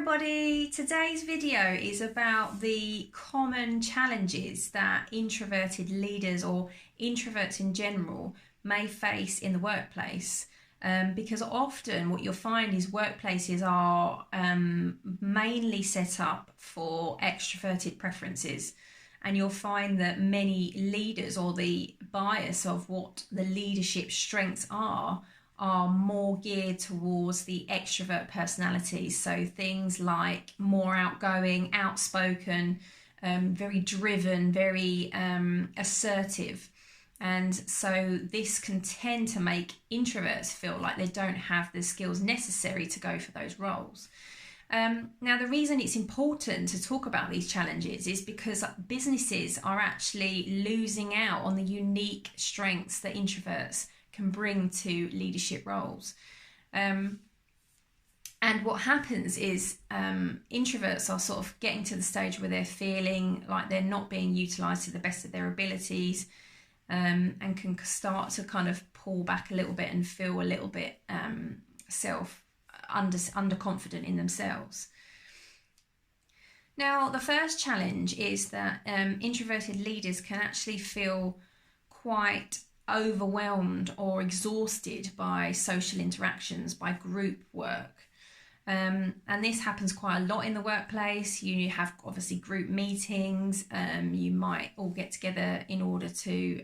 everybody, today's video is about the common challenges that introverted leaders or introverts in general may face in the workplace. Because often what you'll find is workplaces are mainly set up for extroverted preferences, and you'll find that many leaders, or the bias of what the leadership strengths are more geared towards the extrovert personalities. So things like more outgoing, outspoken, very driven, very assertive. And so this can tend to make introverts feel like they don't have the skills necessary to go for those roles. Now, the reason it's important to talk about these challenges is because businesses are actually losing out on the unique strengths that introverts can bring to leadership roles. And what happens is introverts are sort of getting to the stage where they're feeling like they're not being utilised to the best of their abilities, and can start to kind of pull back a little bit and feel a little bit underconfident in themselves. Now, the first challenge is that introverted leaders can actually feel quite overwhelmed or exhausted by social interactions, by group work. And this happens quite a lot in the workplace. You have obviously group meetings. You might all get together in order to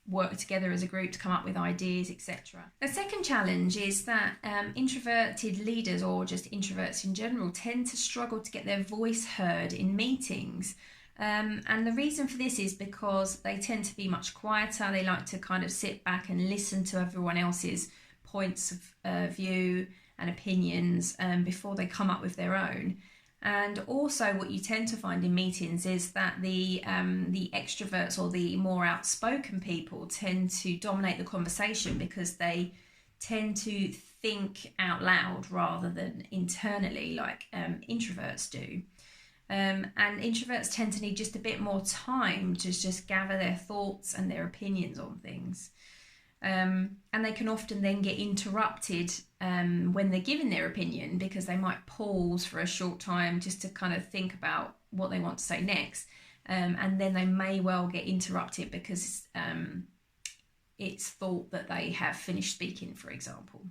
work together as a group to come up with ideas, etc. The second challenge is that introverted leaders, or just introverts in general, tend to struggle to get their voice heard in meetings. And the reason for this is because they tend to be much quieter. They like to kind of sit back and listen to everyone else's points of view and opinions before they come up with their own. And also what you tend to find in meetings is that the extroverts, or the more outspoken people, tend to dominate the conversation because they tend to think out loud rather than internally like introverts do. And introverts tend to need just a bit more time to just gather their thoughts and their opinions on things. And they can often then get interrupted when they're giving their opinion, because they might pause for a short time just to kind of think about what they want to say next. And then they may well get interrupted because it's thought that they have finished speaking, for example.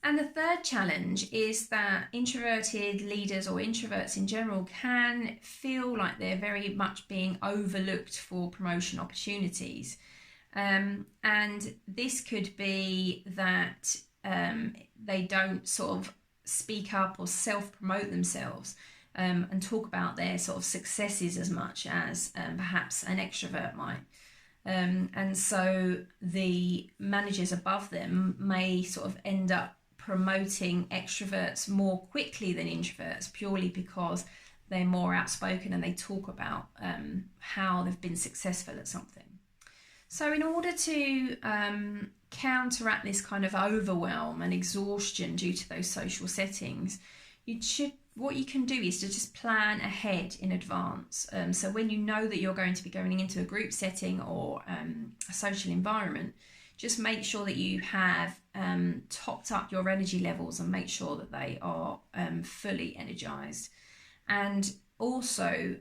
And the third challenge is that introverted leaders, or introverts in general, can feel like they're very much being overlooked for promotion opportunities. And this could be that they don't sort of speak up or self-promote themselves and talk about their sort of successes as much as perhaps an extrovert might. And so the managers above them may sort of end up promoting extroverts more quickly than introverts, purely because they're more outspoken and they talk about how they've been successful at something. So in order to counteract this kind of overwhelm and exhaustion due to those social settings, what you can do is to just plan ahead in advance. So when you know that you're going to be going into a group setting or a social environment, just make sure that you have topped up your energy levels and make sure that they are fully energized. And also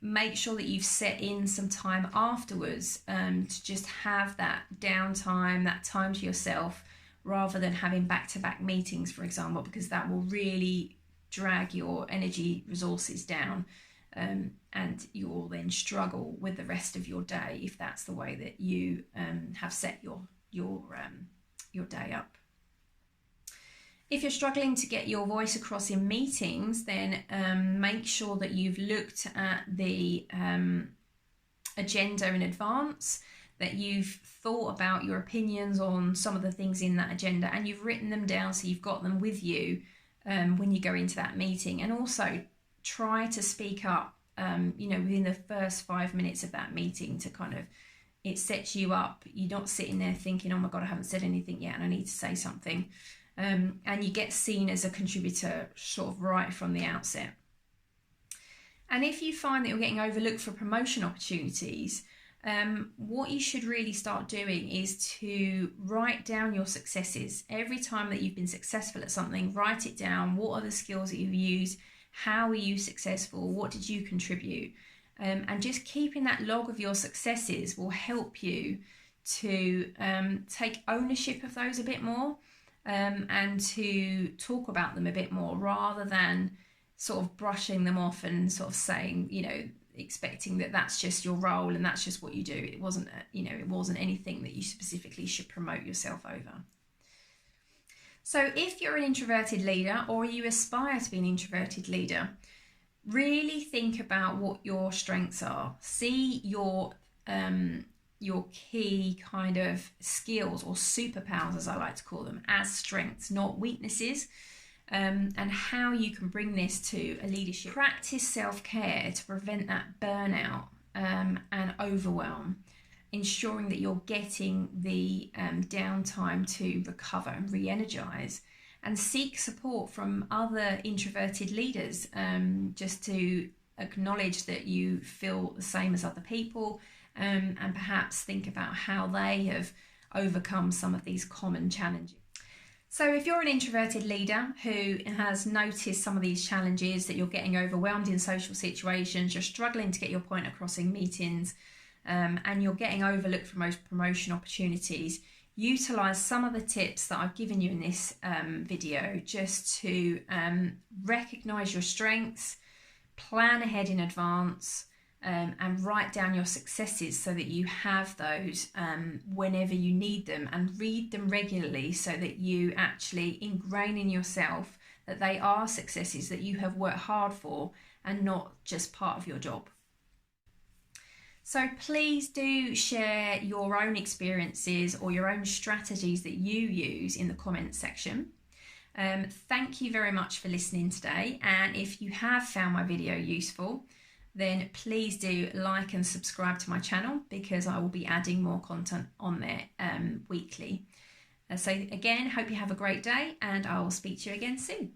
make sure that you've set in some time afterwards to just have that downtime, that time to yourself, rather than having back-to-back meetings, for example, because that will really drag your energy resources down, and you will then struggle with the rest of your day if that's the way that you have set your day up. If you're struggling to get your voice across in meetings, then make sure that you've looked at the agenda in advance, that you've thought about your opinions on some of the things in that agenda, and you've written them down so you've got them with you when you go into that meeting. And also try to speak up within the first 5 minutes of that meeting, to kind of, it sets you up. You're not sitting there thinking, oh my God, I haven't said anything yet and I need to say something. And you get seen as a contributor sort of right from the outset. And if you find that you're getting overlooked for promotion opportunities, what you should really start doing is to write down your successes. Every time that you've been successful at something, write it down. What are the skills that you've used? How were you successful? What did you contribute? And just keeping that log of your successes will help you to take ownership of those a bit more, and to talk about them a bit more, rather than sort of brushing them off and sort of saying, expecting that that's just your role and that's just what you do. It wasn't, it wasn't anything that you specifically should promote yourself over. So if you're an introverted leader, or you aspire to be an introverted leader, really think about what your strengths are. See your key kind of skills, or superpowers as I like to call them, as strengths, not weaknesses. And how you can bring this to a leadership. Practice self-care to prevent that burnout and overwhelm, ensuring that you're getting the downtime to recover and re-energize, and seek support from other introverted leaders, just to acknowledge that you feel the same as other people, and perhaps think about how they have overcome some of these common challenges. So if you're an introverted leader who has noticed some of these challenges, that you're getting overwhelmed in social situations, you're struggling to get your point across in meetings, and you're getting overlooked for most promotion opportunities, utilize some of the tips that I've given you in this video, just to recognize your strengths, plan ahead in advance, and write down your successes so that you have those whenever you need them, and read them regularly so that you actually ingrain in yourself that they are successes that you have worked hard for and not just part of your job. So please do share your own experiences or your own strategies that you use in the comments section. Thank you very much for listening today, and if you have found my video useful, then please do like and subscribe to my channel, because I will be adding more content on there weekly. So again, hope you have a great day, and I will speak to you again soon.